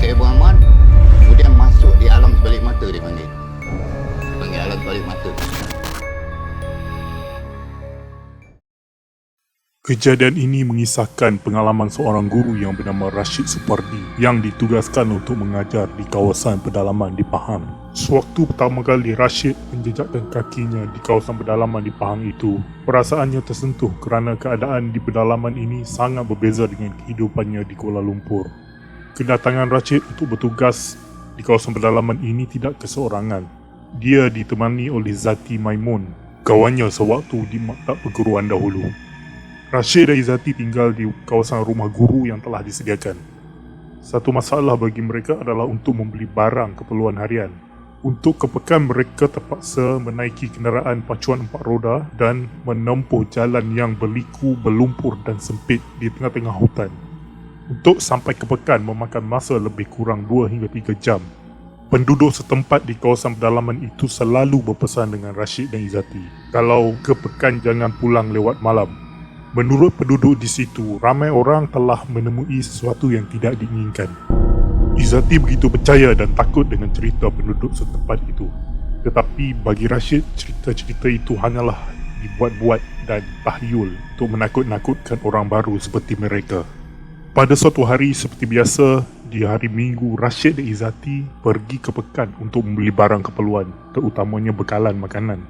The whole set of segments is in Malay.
Syekh Abu Ahmad, kemudian masuk di alam sebalik mata dia panggil. Panggil alam sebalik mata. Kejadian ini mengisahkan pengalaman seorang guru yang bernama Rashid Supardi yang ditugaskan untuk mengajar di kawasan pedalaman di Pahang. Sewaktu pertama kali Rashid menjejakkan kakinya di kawasan pedalaman di Pahang itu, perasaannya tersentuh kerana keadaan di pedalaman ini sangat berbeza dengan kehidupannya di Kuala Lumpur. Kedatangan Rashid untuk bertugas di kawasan pedalaman ini tidak keseorangan. Dia ditemani oleh Zati Maimun, kawannya sewaktu di maktab perguruan dahulu. Rashid dan Izzati tinggal di kawasan rumah guru yang telah disediakan. Satu masalah bagi mereka adalah untuk membeli barang keperluan harian. Untuk kepekan mereka terpaksa menaiki kenderaan pacuan 4 roda dan menempuh jalan yang berliku, berlumpur dan sempit di tengah-tengah hutan. Untuk sampai ke pekan memakan masa lebih kurang 2 hingga 3 jam. Penduduk setempat di kawasan pedalaman itu selalu berpesan dengan Rashid dan Izzati, kalau ke pekan jangan pulang lewat malam. Menurut penduduk di situ, ramai orang telah menemui sesuatu yang tidak diinginkan. Izzati begitu percaya dan takut dengan cerita penduduk setempat itu. Tetapi bagi Rashid, cerita-cerita itu hanyalah dibuat-buat dan tahyul untuk menakut-nakutkan orang baru seperti mereka. Pada suatu hari seperti biasa, di hari Minggu, Rashid dan Izzati pergi ke pekan untuk membeli barang keperluan, terutamanya bekalan makanan.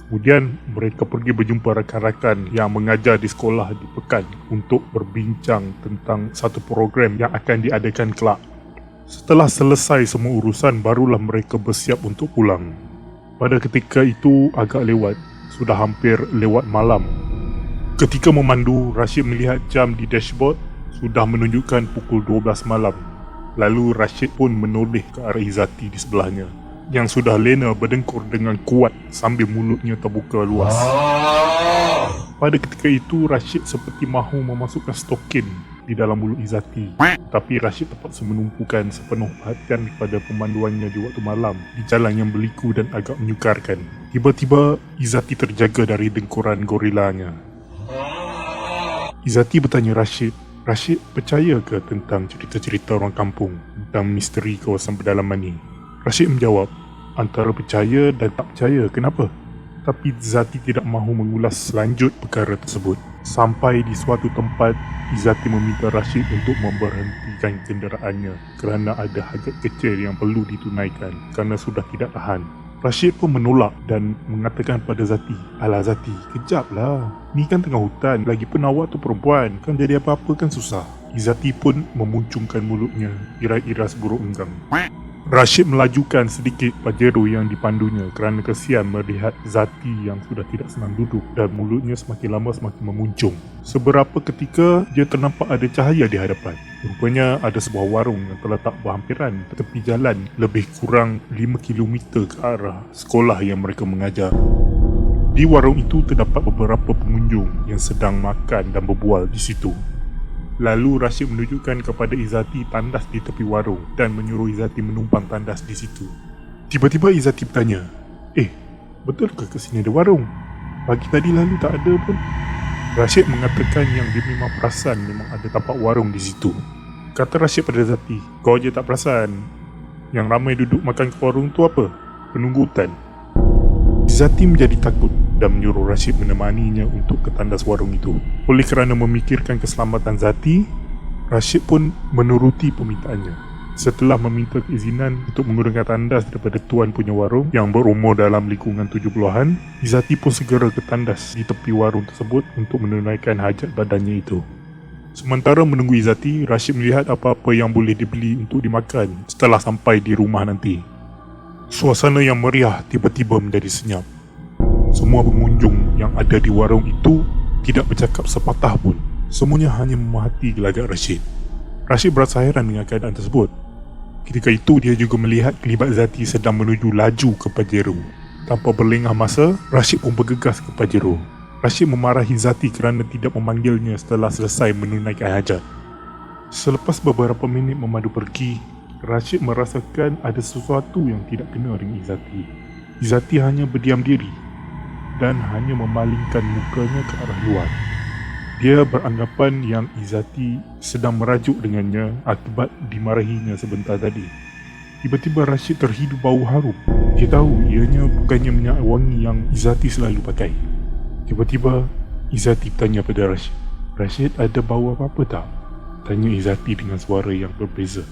Kemudian mereka pergi berjumpa rakan-rakan yang mengajar di sekolah di pekan untuk berbincang tentang satu program yang akan diadakan kelak. Setelah selesai semua urusan, barulah mereka bersiap untuk pulang. Pada ketika itu agak lewat, sudah hampir lewat malam. Ketika memandu, Rashid melihat jam di dashboard sudah menunjukkan pukul 12 malam. Lalu Rashid pun menoleh ke arah Izzati di sebelahnya, yang sudah lena berdengkur dengan kuat sambil mulutnya terbuka luas. Pada ketika itu, Rashid seperti mahu memasukkan stokin di dalam mulut Izzati. Tapi Rashid terpaksa menumpukan sepenuh perhatian kepada pemanduannya di waktu malam di jalan yang berliku dan agak menyukarkan. Tiba-tiba, Izzati terjaga dari dengkuran gorilanya. Izzati bertanya Rashid, Rashid percaya ke tentang cerita-cerita orang kampung tentang misteri kawasan pedalaman ni? Rashid menjawab, antara percaya dan tak percaya, kenapa? Tapi Izzati tidak mahu mengulas selanjut perkara tersebut. Sampai di suatu tempat, Izzati meminta Rashid untuk memberhentikan kenderaannya kerana ada hajat kecil yang perlu ditunaikan kerana sudah tidak tahan. Rashid pun menolak dan mengatakan pada Zati, alah Zati, kejaplah. Ni kan tengah hutan, lagipun awak tu perempuan, kan jadi apa-apa kan susah. Izzati pun memuncungkan mulutnya, ira-ira seburuk enggang. Rashid melajukan sedikit pajero yang dipandunya kerana kesian melihat Zati yang sudah tidak senang duduk dan mulutnya semakin lama semakin memuncung. Seberapa ketika dia ternampak ada cahaya di hadapan. Rupanya ada sebuah warung yang terletak berhampiran tepi jalan lebih kurang 5 km ke arah sekolah yang mereka mengajar. Di warung itu terdapat beberapa pengunjung yang sedang makan dan berbual di situ. Lalu Rashid menunjukkan kepada Izzati tandas di tepi warung dan menyuruh Izzati menumpang tandas di situ. Tiba-tiba Izzati bertanya, betulkah ke sini ada warung? Pagi tadi lalu tak ada pun. Rashid mengatakan yang dia memang perasan memang ada tapak warung di situ. Kata Rashid pada Izzati, kau je tak perasan. Yang ramai duduk makan ke warung tu apa? Penunggu hutan. Izzati menjadi takut dan menyuruh Rashid menemaninya untuk ke tandas warung itu. Oleh kerana memikirkan keselamatan Zati, Rashid pun menuruti permintaannya. Setelah meminta keizinan untuk menggunakan tandas daripada tuan punya warung yang berumur dalam lingkungan 70-an, Izzati pun segera ke tandas di tepi warung tersebut untuk menunaikan hajat badannya itu. Sementara menunggu Izzati, Rashid melihat apa-apa yang boleh dibeli untuk dimakan setelah sampai di rumah nanti. Suasana yang meriah tiba-tiba menjadi senyap. Semua pengunjung yang ada di warung itu tidak bercakap sepatah pun. Semuanya hanya memahati gelagat Rashid. Rashid berasa heran dengan keadaan tersebut. Ketika itu dia juga melihat kelibat Zati sedang menuju laju ke Pajero. Tanpa berlengah masa, Rashid pun bergegas ke Pajero. Rashid memarahi Zati kerana tidak memanggilnya setelah selesai menunaikan hajat. Selepas beberapa minit memandu pergi, Rashid merasakan ada sesuatu yang tidak kena dengan Izzati. Izzati hanya berdiam diri dan hanya memalingkan mukanya ke arah luar. Dia beranggapan yang Izzati sedang merajuk dengannya akibat dimarahinya sebentar tadi. Tiba-tiba Rashid terhidu bau harum. Dia tahu ianya bukannya minyak wangi yang Izzati selalu pakai. Tiba-tiba Izzati bertanya pada Rashid, "Rashid, ada bau apa-apa tak?" Tanya Izzati dengan suara yang berbeza.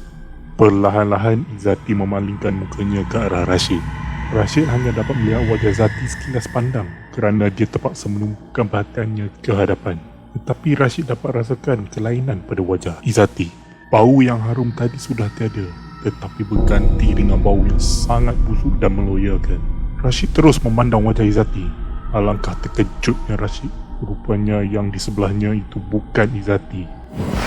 Perlahan-lahan Izzati memalingkan mukanya ke arah Rashid. Rashid hanya dapat melihat wajah Izzati sekilas pandang kerana dia terpaksa menumpukan perhatiannya ke hadapan. Tetapi Rashid dapat rasakan kelainan pada wajah Izzati. Bau yang harum tadi sudah tiada, tetapi berganti dengan bau yang sangat busuk dan meloyakan. Rashid terus memandang wajah Izzati. Alangkah terkejutnya Rashid. Rupanya yang di sebelahnya itu bukan Izzati.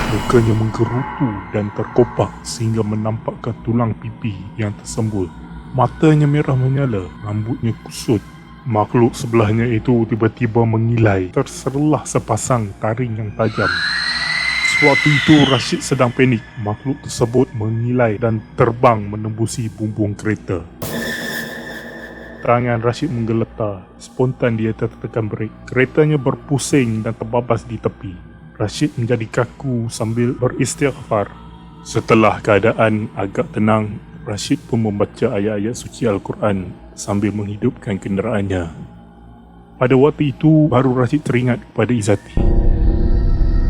Mukanya menggerutu dan terkopak sehingga menampakkan tulang pipi yang tersembul. Matanya merah menyala, rambutnya kusut. Makhluk sebelahnya itu tiba-tiba mengilai, terserlah sepasang taring yang tajam. Sewaktu itu Rashid sedang panik. Makhluk tersebut mengilai dan terbang menembusi bumbung kereta. Tangan Rashid menggeletar. Spontan dia tertekan brek. Keretanya berpusing dan terbabas di tepi. Rashid menjadi kaku sambil beristighfar. Setelah keadaan agak tenang, Rashid pun membaca ayat-ayat suci Al-Quran sambil menghidupkan kenderaannya. Pada waktu itu, baru Rashid teringat kepada Izzati.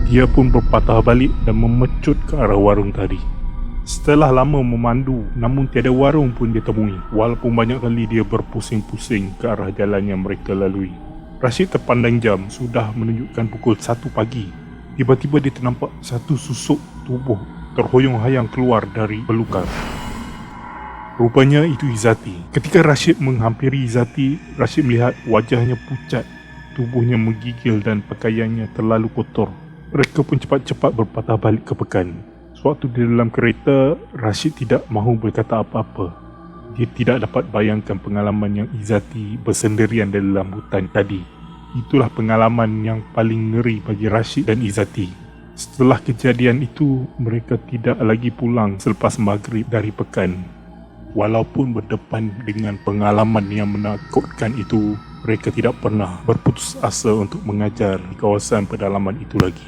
Dia pun berpatah balik dan memecut ke arah warung tadi. Setelah lama memandu, namun tiada warung pun dia temui, walaupun banyak kali dia berpusing-pusing ke arah jalan yang mereka lalui. Rashid terpandang jam, sudah menunjukkan pukul 1 pagi. Tiba-tiba dia ternampak satu susuk tubuh terhoyong-hayang keluar dari belukar. Rupanya itu Izzati. Ketika Rashid menghampiri Izzati, Rashid melihat wajahnya pucat, tubuhnya menggigil dan pakaiannya terlalu kotor. Mereka pun cepat-cepat berpatah balik ke Pekan. Sewaktu di dalam kereta, Rashid tidak mahu berkata apa-apa. Dia tidak dapat bayangkan pengalaman yang Izzati bersendirian dalam hutan tadi. Itulah pengalaman yang paling ngeri bagi Rashid dan Izzati. Setelah kejadian itu, mereka tidak lagi pulang selepas maghrib dari Pekan. Walaupun berdepan dengan pengalaman yang menakutkan itu, mereka tidak pernah berputus asa untuk mengajar di kawasan pedalaman itu lagi.